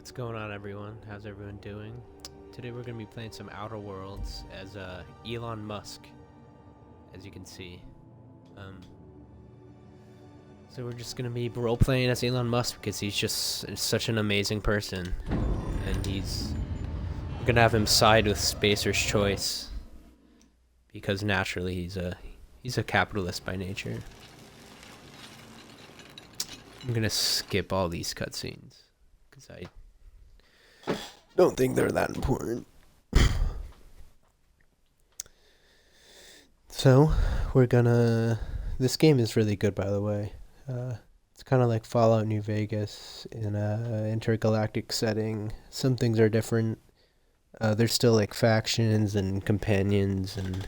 What's going on, everyone? How's everyone doing? Today we're going to be playing some Outer Worlds as Elon Musk, as you can see. So we're just going to be role-playing as Elon Musk because he's just such an amazing person. And we're going to have him side with Spacer's Choice because naturally he's a capitalist by nature. I'm going to skip all these cutscenes because I don't think they're that important. So, this game is really good, by the way. It's kind of like Fallout New Vegas in a intergalactic setting. Some things are different. There's still like factions and companions and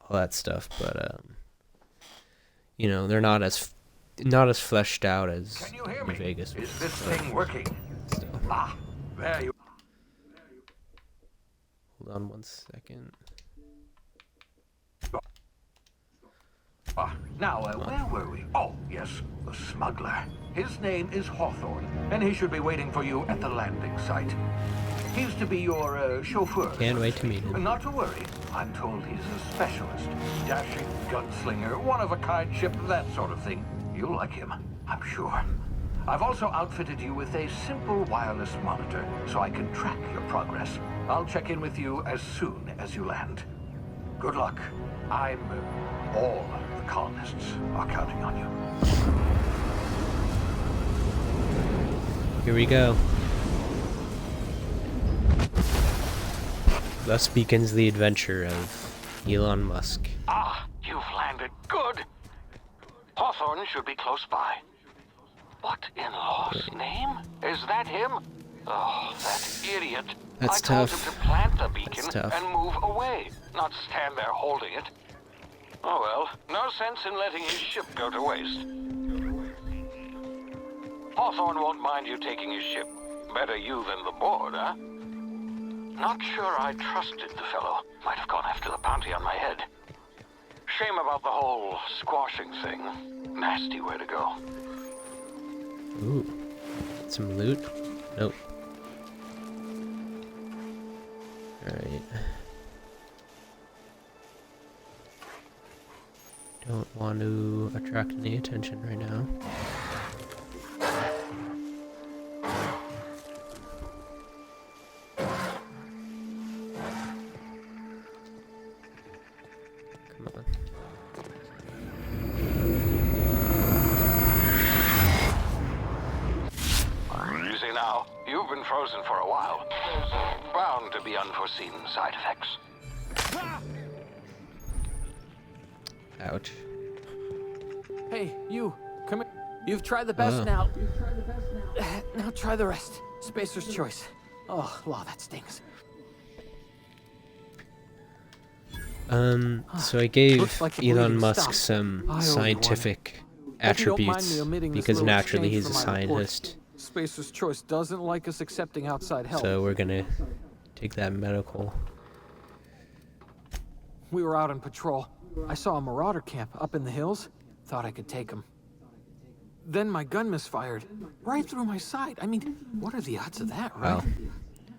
all that stuff, but they're not as fleshed out as New Vegas. Is this thing working? Still. There you. Hold on one second. Now, where were we? Oh, yes, the smuggler. His name is Hawthorne, and he should be waiting for you at the landing site. He's to be your chauffeur. Can't wait to meet him. Not to worry. I'm told he's a specialist. Dashing gunslinger, one-of-a-kind ship, that sort of thing. You'll like him, I'm sure. I've also outfitted you with a simple wireless monitor, so I can track your progress. I'll check in with you as soon as you land. Good luck. All the colonists are counting on you. Here we go. Thus begins the adventure of Elon Musk. Ah, you've landed. Good. Hawthorne should be close by. What in law's name? Is that him? Oh, that idiot. That's I told tough. him to plant the beacon That's tough. and move away, not stand there holding it. Oh well, no sense in letting his ship go to waste. Hawthorne won't mind you taking his ship. Better you than the board, huh? Not sure I trusted the fellow. Might have gone after the bounty on my head. Shame about the whole squashing thing. Nasty way to go. Ooh. Some loot? Nope. Alright. Don't want to attract any attention right now. Come on. Easy now. You've been frozen for a while. There's bound to be unforeseen side effects. Ouch. Hey, you, come here. You've tried the best now. Now try the rest. Spacer's Choice. Oh, wow, that stings. So I gave Looks like the Elon bleeding Musk stopped. some I owe you scientific Hope you don't mind attributes me omitting this because little naturally exchange he's a for my report. scientist. Spacer's Choice doesn't like us accepting outside help. So we're gonna take that medical. We were out on patrol. I saw a marauder camp up in the hills. Thought I could take him. Then my gun misfired. Right through my side. I mean, what are the odds of that, right? Wow.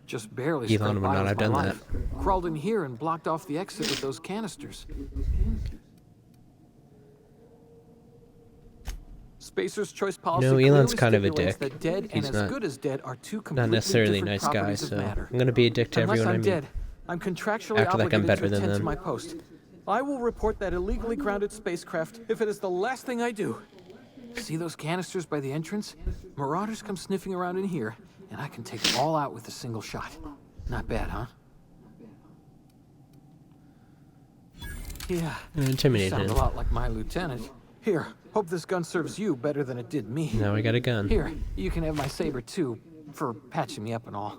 Just barely Elon scraped would by not with have my done life. Crawled in here and blocked off the exit with those canisters. Spacer's Choice policy Elon's clearly kind of a stipulates dick. that dead He's and as not- good as dead are two Not completely necessarily a different nice guy, properties of so matter. I'm gonna be a dick to Unless everyone I I'm meet. dead, I'm contractually Act like I'm obligated better to than attend to them. my post. I will report that illegally grounded spacecraft if it is the last thing I do. See those canisters by the entrance? Marauders come sniffing around in here, and I can take them all out with a single shot. Not bad, huh? Yeah. I'm You intimidated sound a him. lot like my lieutenant. Here, hope this gun serves you better than it did me. Now I got a gun. Here, you can have my saber too, for patching me up and all.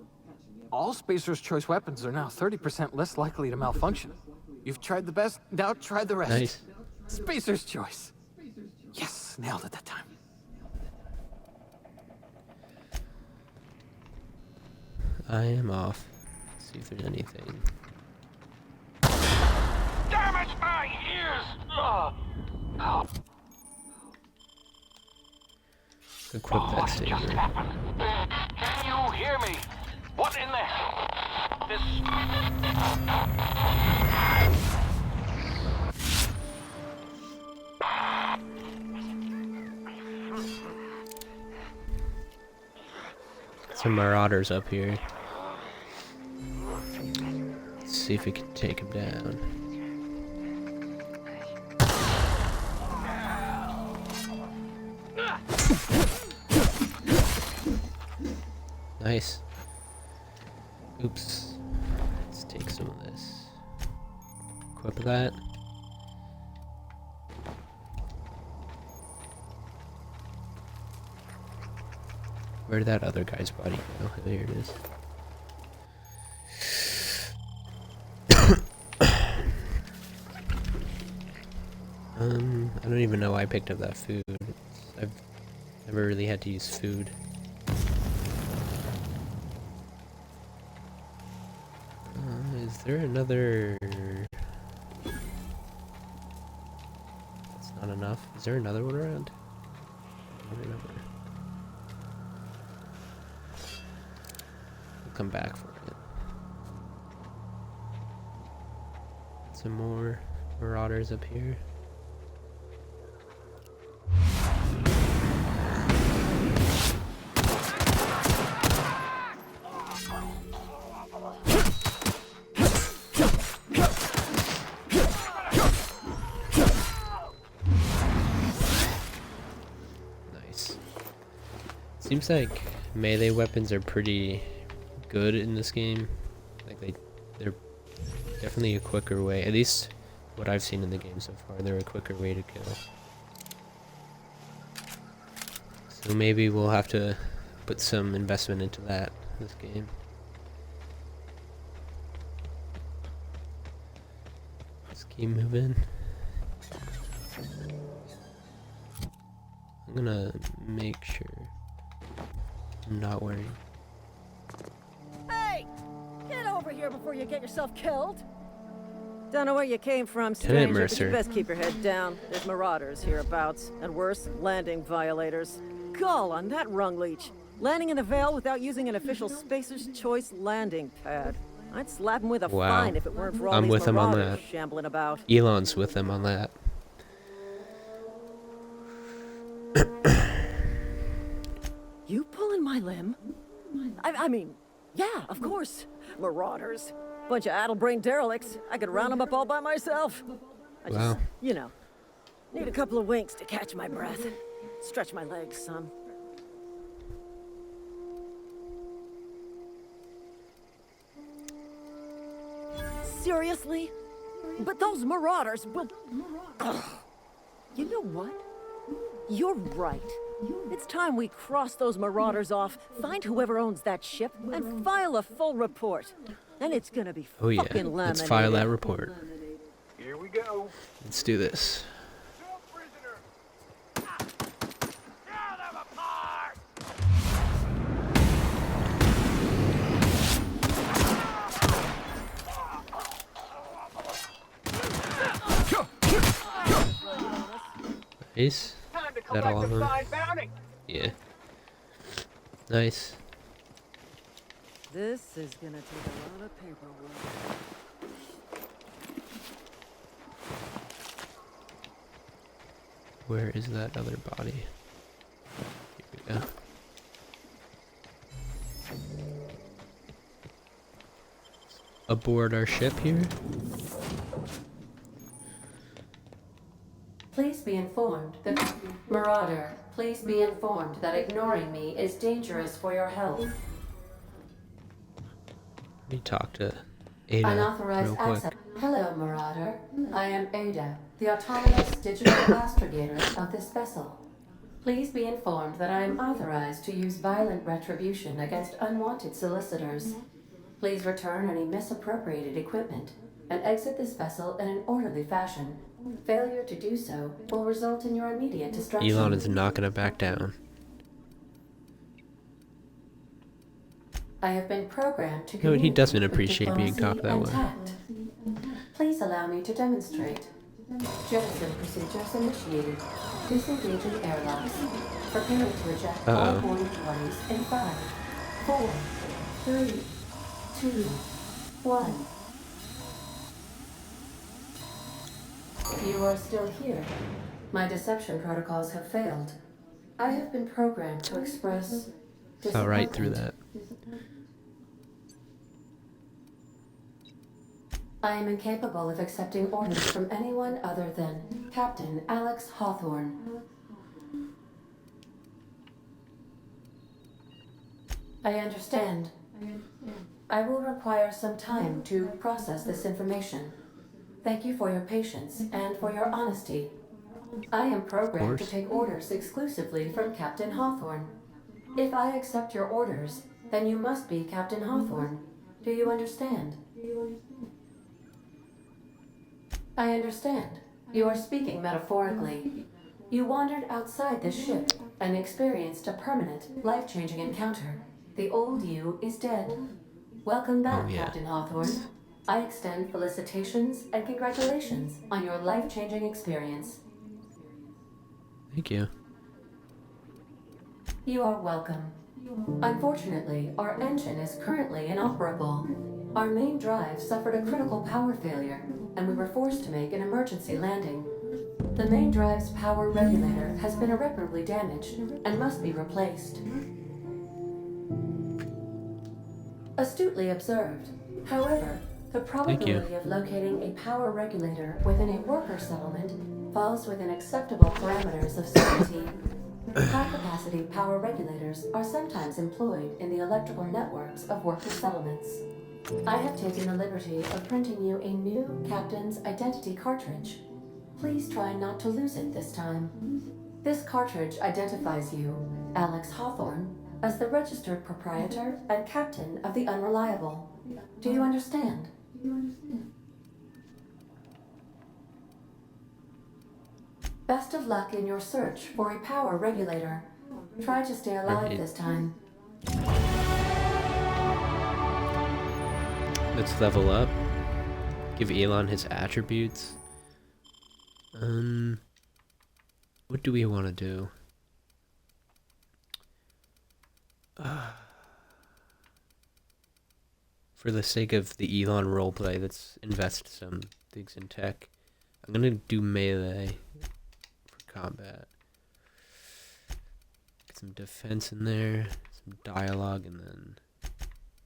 All Spacer's Choice weapons are now 30% less likely to malfunction. You've tried the best, now try the rest. Nice. Spacer's Choice. Yes, nailed it that time. I am off. See if there's anything. Damn it, my ears! Oh. Equip that What just saber. happened? you hear me? What in the hell? This... Some marauders up here. Let's see if we can take him down. Nice. Oops. Let's take some of this. Equip that. Where did that other guy's body go? Oh, here it is. I don't even know why I picked up that food. I've never really had to use food. Is there another... That's not enough. Is there another one around? I don't remember. I'll come back for it. Some more marauders up here. Seems like melee weapons are pretty good in this game. Like they're definitely a quicker way. At least what I've seen in the game so far, they're a quicker way to kill. So maybe we'll have to put some investment into that this game. Let's keep moving. I'm gonna make sure I'm not wearing. Hey! Get over here before you get yourself killed! Don't know where you came from, Lieutenant stranger, but Mercer. you best keep your head down. There's marauders hereabouts, and worse, landing violators. Gall on that rung leech. Landing in the Vale without using an official Spacer's Choice landing pad. I'd slap him with a Wow. fine if it weren't for all I'm these with him on marauders that. shambling about. Elon's with them on that. You pulling my limb? I mean, yeah, of course. Marauders. Bunch of addle-brained derelicts. I could round them up all by myself. I just, Wow. you know, need a couple of winks to catch my breath. Stretch my legs some. Seriously? But those marauders will... Ugh. You know what? You're right. It's time we cross those marauders off, find whoever owns that ship, and file a full report. And it's gonna be Oh yeah, fucking let's file that laminated. report. Here we go. Let's do this. Nice. Time to Is that all of them? bounty. Yeah. Nice. This is gonna take a lot of paperwork. Where is that other body? Here we go. Aboard our ship here. Please be informed that Marauder, please be informed that ignoring me is dangerous for your health. Let me talk to Ada real Unauthorized quick. access. Hello, Marauder. I am Ada, the autonomous digital astrogator of this vessel. Please be informed that I am authorized to use violent retribution against unwanted solicitors. Please return any misappropriated equipment and exit this vessel in an orderly fashion. Failure to do so will result in your immediate destruction. Elon is not gonna back down. I have been programmed to No, he doesn't communicate with appreciate being diplomacy talked that and way. tact. Please allow me to demonstrate. Jettison procedures initiated. Disengaging airlocks. Preparing to eject all boarding parties in 5, 4, 3, 2, 1. You are still here. My deception protocols have failed. I have been programmed to express Oh, right through disappointment. that. I am incapable of accepting orders from anyone other than Captain Alex Hawthorne. I understand. I will require some time to process this information. Thank you for your patience and for your honesty. I am programmed to course. take orders exclusively from Captain Hawthorne. If I accept your orders, then you must be Captain Hawthorne. Do you understand? I understand. You are speaking metaphorically. You wandered outside this ship and experienced a permanent, life-changing encounter. The old you is dead. Welcome back, Oh, yeah. Captain Hawthorne. I extend felicitations and congratulations on your life-changing experience. Thank you. You are welcome. Unfortunately, our engine is currently inoperable. Our main drive suffered a critical power failure, and we were forced to make an emergency landing. The main drive's power regulator has been irreparably damaged and must be replaced. Astutely observed. However, the probability of locating a power regulator within a worker settlement falls within acceptable parameters of certainty. High-capacity power regulators are sometimes employed in the electrical networks of worker settlements. I have taken the liberty of printing you a new Captain's Identity cartridge. Please try not to lose it this time. This cartridge identifies you, Alex Hawthorne, as the registered proprietor and captain of the Unreliable. Do you understand? Best of luck in your search for a power regulator. Try to stay alive Right. this time. Let's level up. Give Elon his attributes. What do we want to do? For the sake of the Elon roleplay, let's invest some things in tech. I'm gonna do melee for combat. Get some defense in there, some dialogue, and then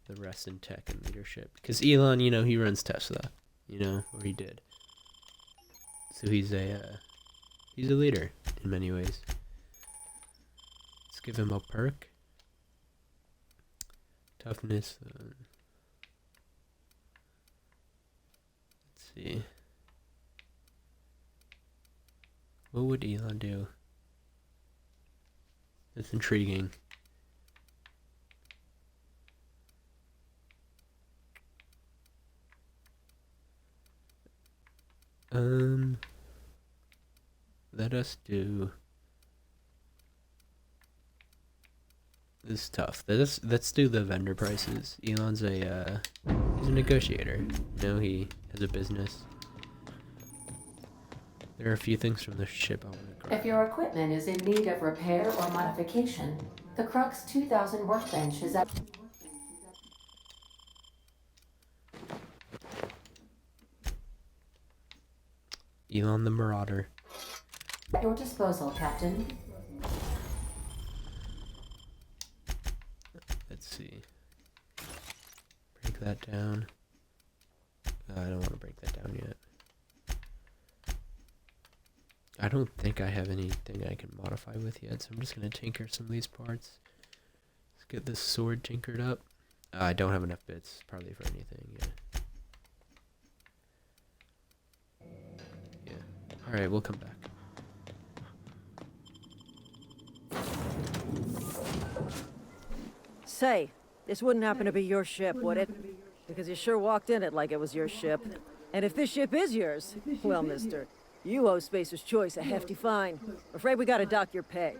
the rest in tech and leadership. Because Elon, you know, he runs Tesla, you know, or he did. So he's a leader in many ways. Let's give him a perk. Toughness. Let's see. What would Elon do? That's intriguing. Let us do. This is tough. Let's do the vendor prices. Elon's he's a negotiator. You know, he has a business. There are a few things from the ship I want to grab. If your equipment is in need of repair or modification, the Crux 2000 workbench is at Elon the Marauder. your disposal, Captain. Let's see. Break that down. I don't want to break that down yet. I don't think I have anything I can modify with yet, so I'm just going to tinker some of these parts. Let's get this sword tinkered up. I don't have enough bits, probably for anything, yeah. Alright, we'll come back. Say, this wouldn't happen to be your ship, would it? Because you sure walked in it like it was your ship. And if this ship is yours, well, mister, you owe Spacer's Choice a hefty fine. Afraid we gotta dock your pay.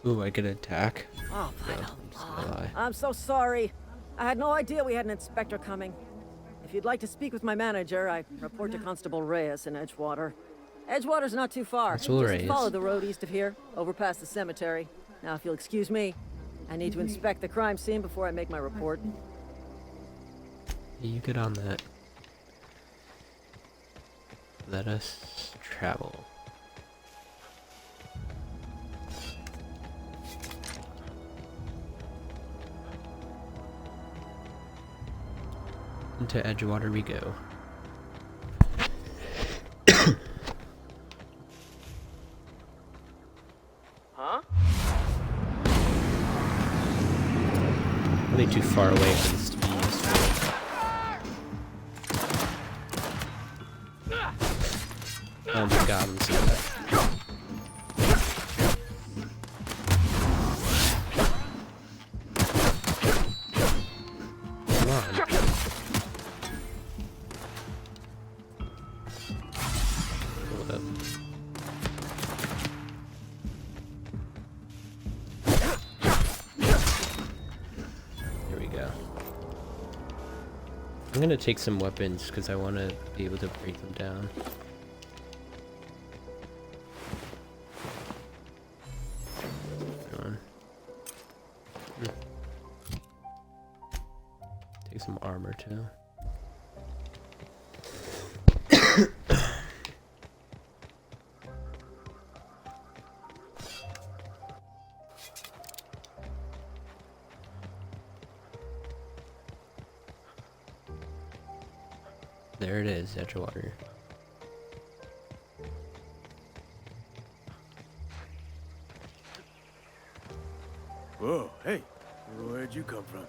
Ooh, I get an attack. Oh, No, by I'm the just gonna lie. I'm so sorry. I had no idea we had an inspector coming. If you'd like to speak with my manager, I report to Constable Reyes in Edgewater. Edgewater's not too far. That's all right. Just follow the road east of here, over past the cemetery. Now, if you'll excuse me, I need to inspect the crime scene before I make my report. You get on that. Let us travel. Into Edgewater we go. Huh? Way too far away for this to be useful. Oh my god, I'm so bad. Come on. Hold up. There we go. I'm gonna take some weapons because I want to be able to break them down. Take some armor too. There it is, Edgewater. Whoa, hey, where'd you come from?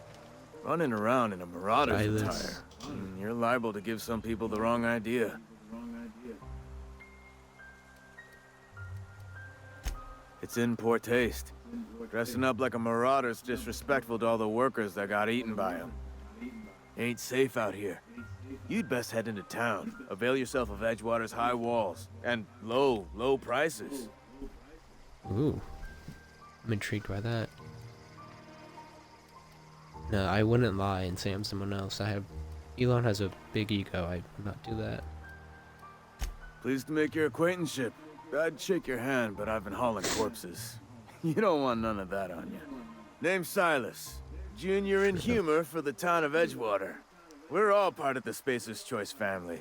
Running around in a marauder's attire. Eyeless. You're liable to give some people the wrong idea. It's in poor taste. Dressing up like a marauder's disrespectful to all the workers that got eaten by them. Ain't safe out here. You'd best head into town. Avail yourself of Edgewater's high walls and low prices. Ooh. I'm intrigued by that. No, I wouldn't lie and say I'm someone else. Elon has a big ego. I would not do that. Pleased to make your acquaintanceship. I'd shake your hand, but I've been hauling corpses. You don't want none of that on you. Name's Silas. Junior in humor for the town of Edgewater. We're all part of the Spacer's Choice family.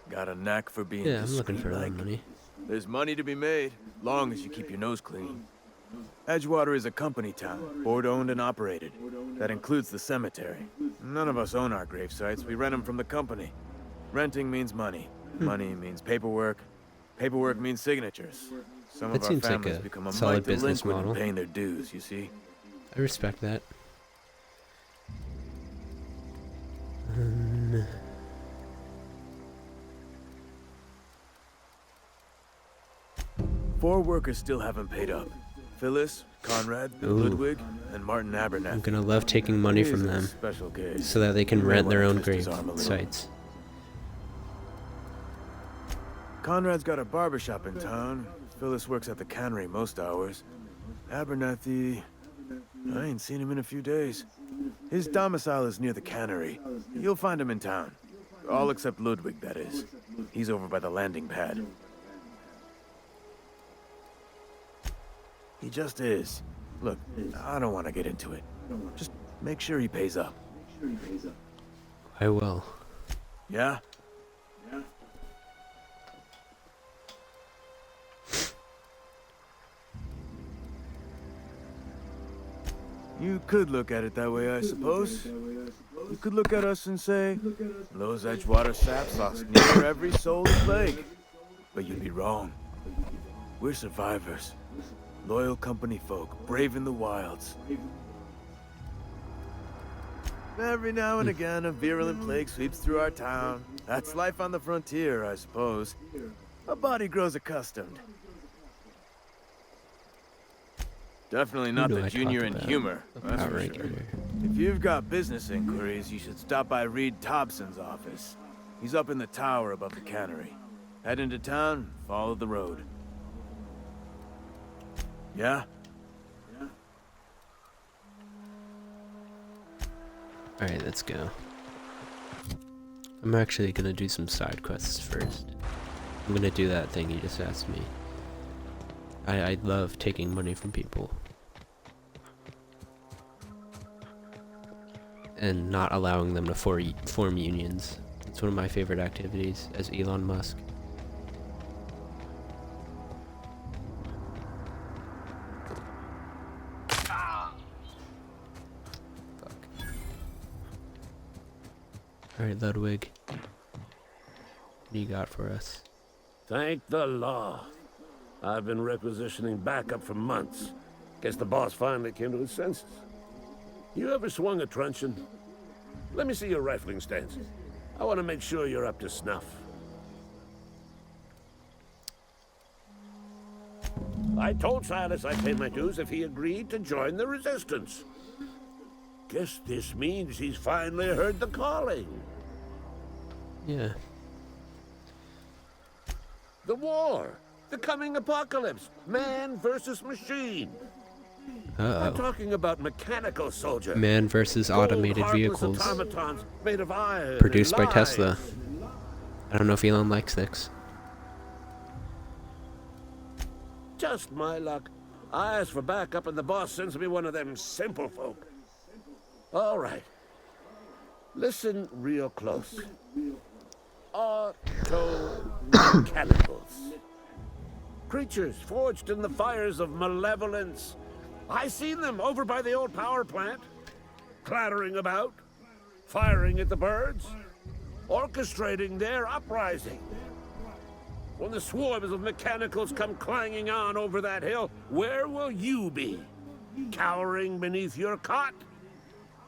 Got a knack for being Yeah, I'm looking discreet for that like. money. There's money to be made, long as you keep your nose clean. Edgewater is a company town, board-owned and operated. That includes the cemetery. None of us own our grave sites, we rent them from the company. Renting means money. Money means paperwork. Paperwork means signatures. Some That of our seems like families a become a solid mite business delinquent model. in paying their dues, you see? I respect that. Four workers still haven't paid up. Phyllis, Conrad, Ooh. Ludwig, and Martin Abernathy. I'm gonna love taking money He's from a them special case. so that they can You may rent their wanna own twist his grave arm a little. sites. Conrad's got a barbershop in town. Phyllis works at the cannery most hours. Abernathy, I ain't seen him in a few days. His domicile is near the cannery. You'll find him in town. All except Ludwig, that is. He's over by the landing pad. He just is. Look, I don't want to get into it. Just make sure he pays up. I will. Yeah? You could look at it that way, I suppose. You could look at us and say, those Edgewater saps lost near every soul to plague. But you'd be wrong. We're survivors. Loyal company folk, brave in the wilds. Every now and again, a virulent plague sweeps through our town. That's life on the frontier, I suppose. A body grows accustomed. Definitely not do the I junior talk in about? humor, that's for Outright sure. here. If you've got business inquiries, you should stop by Reed Thompson's office. He's up in the tower above the cannery. Head into town, follow the road. Yeah? Alright, let's go. I'm actually gonna do some side quests first. I'm gonna do that thing you just asked me. I love taking money from people. And not allowing them to form unions. It's one of my favorite activities as Elon Musk. Fuck. Alright, Ludwig. What do you got for us? Thank the law. I've been requisitioning backup for months. Guess the boss finally came to his senses. You ever swung a truncheon? Let me see your rifling stance. I want to make sure you're up to snuff. I told Silas I'd pay my dues if he agreed to join the resistance. Guess this means he's finally heard the calling. Yeah. The war. The coming apocalypse. Man versus machine. I'm talking about mechanical soldiers. Man versus automated vehicles. Automatons made of iron Produced by and Tesla. lies. I don't know if Elon likes this. Just my luck. I ask for backup and the boss sends me one of them simple folk. All right. Listen real close. Auto-mechanicals. Creatures forged in the fires of malevolence. I seen them over by the old power plant. Clattering about. Firing at the birds. Orchestrating their uprising. When the swarms of mechanicals come clanging on over that hill, where will you be? Cowering beneath your cot?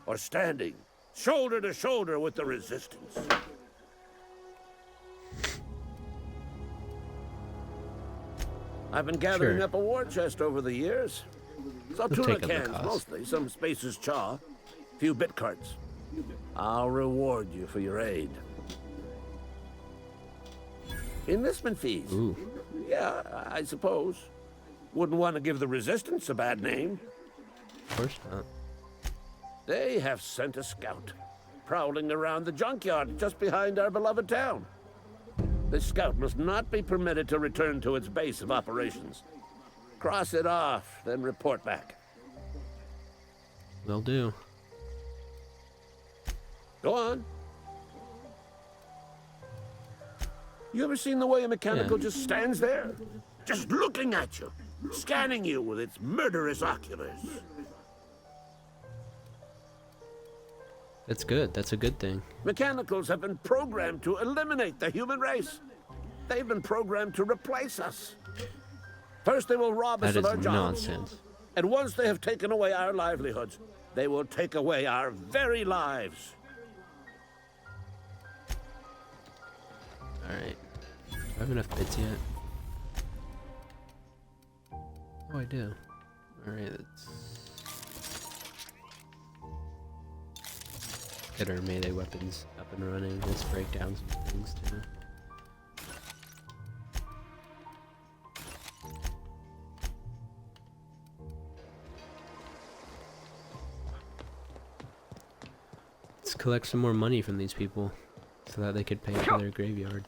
Or standing, shoulder to shoulder with the resistance? I've been gathering up a war chest over the years. Some tuna cans, mostly, some Spacer's chaw, few bit carts. I'll reward you for your aid. Enlistment fees. Ooh. Yeah, I suppose. Wouldn't want to give the resistance a bad name. Of course not. They have sent a scout, prowling around the junkyard just behind our beloved town. This scout must not be permitted to return to its base of operations. Cross it off, then report back. Will do. Go on. You ever seen the way a mechanical just stands there? Just looking at you, scanning you with its murderous oculars. That's good. That's a good thing. Mechanicals have been programmed to eliminate the human race. They've been programmed to replace us. First, they will rob us That of our is jobs. nonsense. And once they have taken away our livelihoods, they will take away our very lives. Alright. Do I have enough bits yet? Oh, I do. Alright, let's get our melee weapons up and running. Let's break down some things too. Let's collect some more money from these people so that they could pay for their graveyard.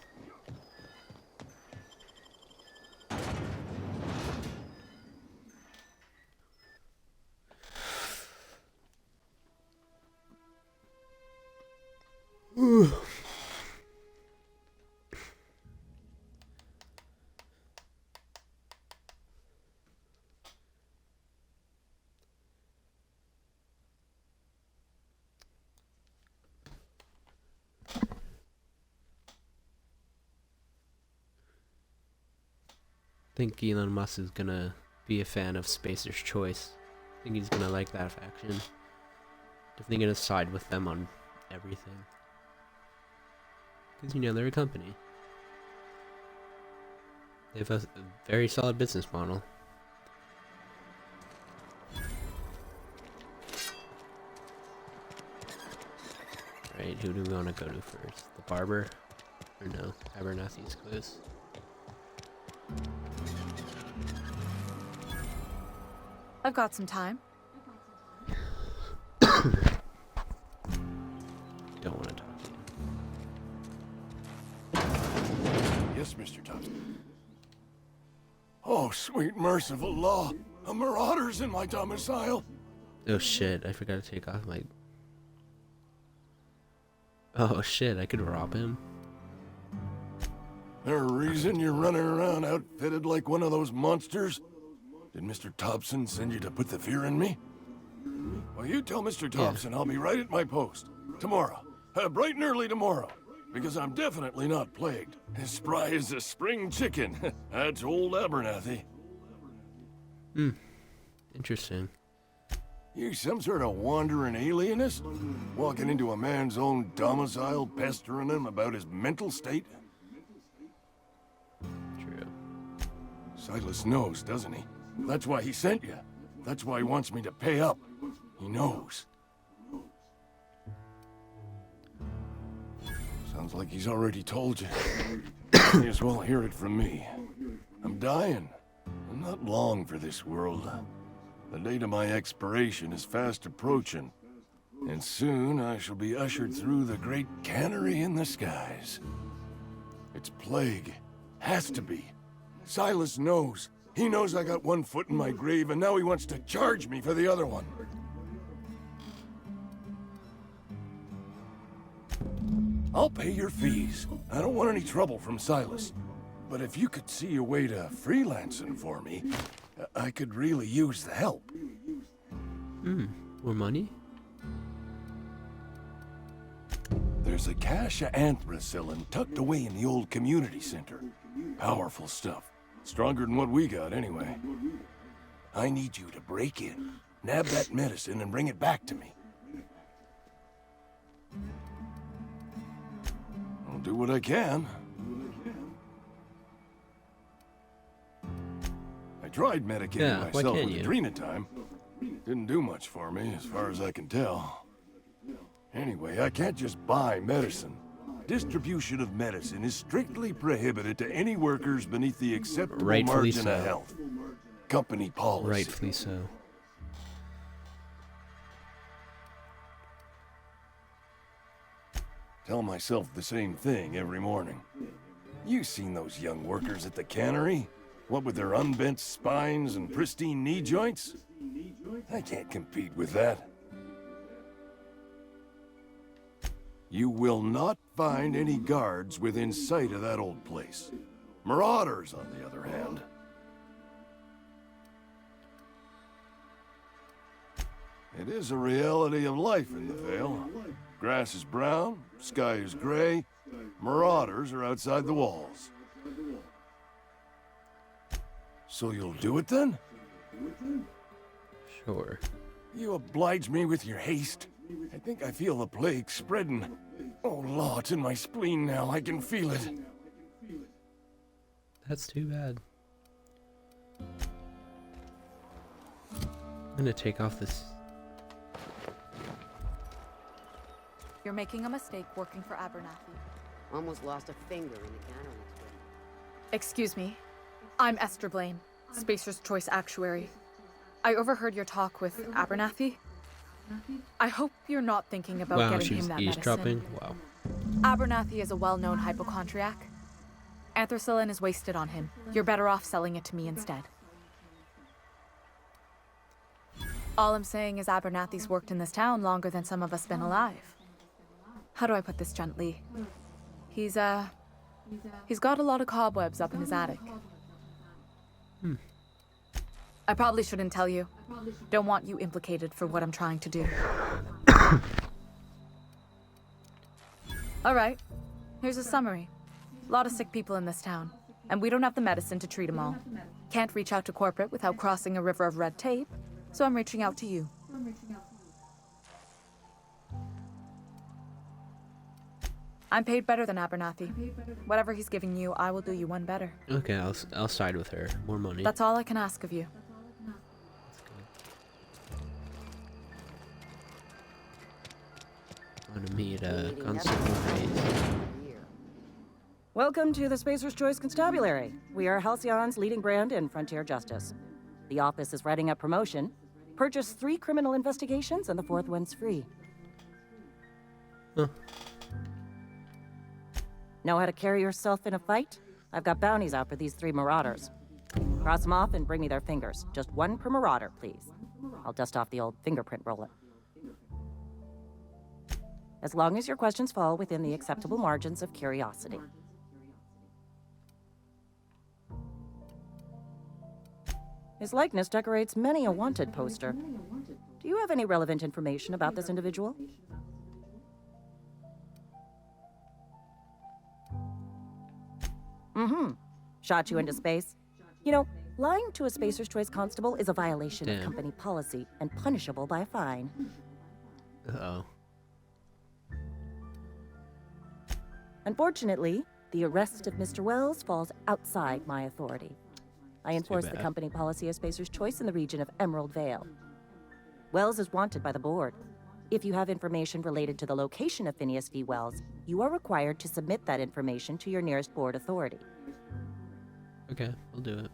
I think Elon Musk is gonna be a fan of Spacer's Choice. I think he's gonna like that faction. Definitely gonna side with them on everything. Because, you know, they're a company. They have a very solid business model. Right, who do we want to go to first? The barber? Or no? Abernathy's close. I've got some time. Don't want to talk to you. Yes, Mr. Thompson. Oh, sweet merciful law. A marauder's in my domicile. Oh shit, I forgot to take off my... Oh shit, I could rob him. There a reason you're running around outfitted like one of those monsters? Did Mr. Thompson send you to put the fear in me? Well, you tell Mr. Thompson I'll be right at my post. Tomorrow. Bright and early tomorrow. Because I'm definitely not plagued. As spry as a spring chicken. That's old Abernathy. Interesting. You some sort of wandering alienist? Walking into a man's own domicile, pestering him about his mental state? True. Silas knows, doesn't he? That's why he sent you. That's why he wants me to pay up. He knows. Sounds like he's already told you. May as well hear it from me. I'm dying. I'm not long for this world. The date of my expiration is fast approaching. And soon I shall be ushered through the great cannery in the skies. It's plague. Has to be. Silas knows. He knows I got one foot in my grave, and now he wants to charge me for the other one. I'll pay your fees. I don't want any trouble from Silas. But if you could see a way to freelancing for me, I could really use the help. More money? There's a cache of anthracillin tucked away in the old community center. Powerful stuff. Stronger than what we got, anyway. I need you to break in, nab that medicine, and bring it back to me. I'll do what I can. I tried medicating myself with adrenotime. Didn't do much for me, as far as I can tell. Anyway, I can't just buy medicine. Distribution of medicine is strictly prohibited to any workers beneath the acceptable margin of health. Company policy. Rightfully so. Tell myself the same thing every morning. You've seen those young workers at the cannery? What with their unbent spines and pristine knee joints? I can't compete with that. You will not find any guards within sight of that old place. Marauders, on the other hand. It is a reality of life in the Vale. Grass is brown, sky is gray, marauders are outside the walls. So you'll do it then? Sure. You oblige me with your haste. I think I feel the plague spreading. Oh, Law, it's in my spleen now. I can feel it. That's too bad. I'm gonna take off this. You're making a mistake working for Abernathy. Almost lost a finger in the cannery. Excuse me. I'm Esther Blaine, Spacer's Choice Actuary. I overheard your talk with Abernathy. I hope you're not thinking about getting him that eavesdropping. medicine. Wow. Abernathy is a well-known hypochondriac. Anthracillin is wasted on him. You're better off selling it to me instead. All I'm saying is Abernathy's worked in this town longer than some of us been alive. How do I put this gently? He's got a lot of cobwebs up in his attic. I probably shouldn't tell you. Don't want you implicated for what I'm trying to do. All right, here's a summary. A lot of sick people in this town, and we don't have the medicine to treat them all. Can't reach out to corporate without crossing a river of red tape, so I'm reaching out to you. I'm paid better than Abernathy. Whatever he's giving you, I will do you one better. Okay, I'll side with her. More money. That's all I can ask of you. I'm gonna meet Constable Hayes. Welcome to the Spacer's Choice Constabulary. We are Halcyon's leading brand in frontier justice. The office is writing up promotion. Purchase 3 criminal investigations and the 4th one's free. Huh. Know how to carry yourself in a fight? I've got bounties out for these 3 marauders. Cross them off and bring me their fingers. Just 1 per marauder, please. I'll dust off the old fingerprint roller. As long as your questions fall within the acceptable margins of curiosity. His likeness decorates many a wanted poster. Do you have any relevant information about this individual? Mm-hmm. Shot you into space? You know, lying to a Spacer's Choice constable is a violation of company policy and punishable by a fine. Uh-oh. Unfortunately, the arrest of Mr. Wells falls outside my authority. I enforce the company policy of Spacer's Choice in the region of Emerald Vale. Wells is wanted by the board. If you have information related to the location of Phineas V. Wells, you are required to submit that information to your nearest board authority. Okay, I'll do it.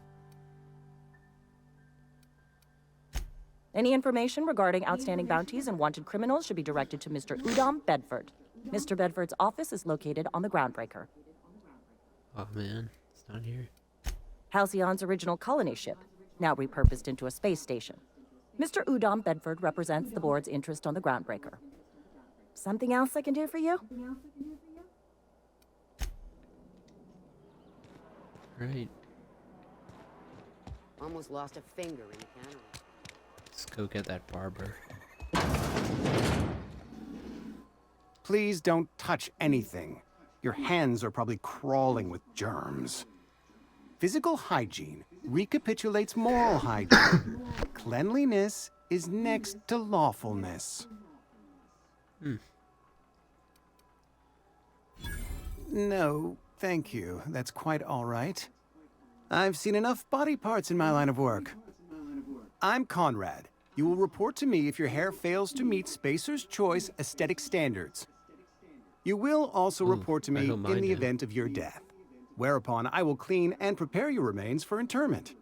Any information regarding outstanding bounties and wanted criminals should be directed to Mr. Udom Bedford. Mr. Bedford's office is located on the Groundbreaker. Oh man, it's not here. Halcyon's original colony ship, now repurposed into a space station. Mr. Udom Bedford represents the board's interest on the Groundbreaker. Something else I can do for you? Right. Almost lost a finger in the cannery. Let's go get that barber. Please don't touch anything. Your hands are probably crawling with germs. Physical hygiene recapitulates moral hygiene. Cleanliness is next to lawfulness. No, thank you. That's quite all right. I've seen enough body parts in my line of work. I'm Conrad. You will report to me if your hair fails to meet Spacer's Choice aesthetic standards. You will also report to me in the event of your death, whereupon I will clean and prepare your remains for interment.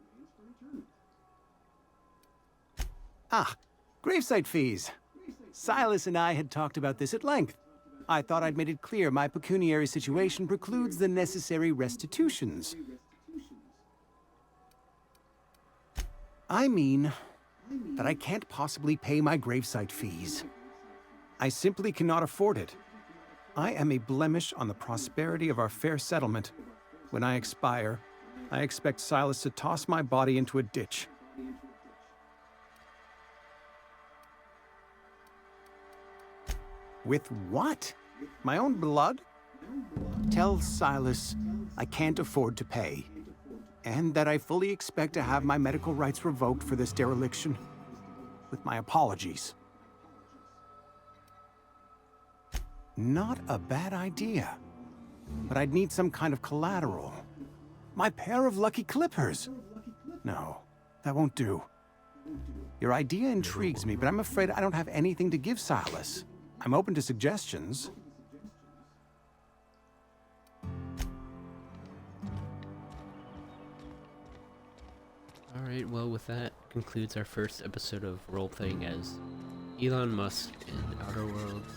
Ah, gravesite fees. Silas and I had talked about this at length. I thought I'd made it clear my pecuniary situation precludes the necessary restitutions. I mean that I can't possibly pay my gravesite fees. I simply cannot afford it. I am a blemish on the prosperity of our fair settlement. When I expire, I expect Silas to toss my body into a ditch. With what? My own blood? Tell Silas I can't afford to pay, and that I fully expect to have my medical rights revoked for this dereliction. With my apologies. Not a bad idea, but I'd need some kind of collateral. My pair of lucky clippers. No, that won't do. Your idea intrigues me, but I'm afraid I don't have anything to give Silas. I'm open to suggestions. Alright, well with that concludes our first episode of role-playing as Elon Musk in Outer Worlds.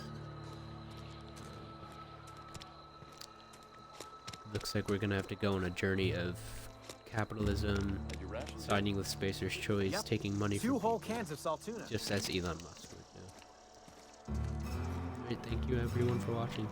Looks like we're gonna have to go on a journey of capitalism, siding with Spacer's Choice, taking money from 2 whole cans of Saltuna. just as Elon Musk would do. Alright, thank you everyone for watching.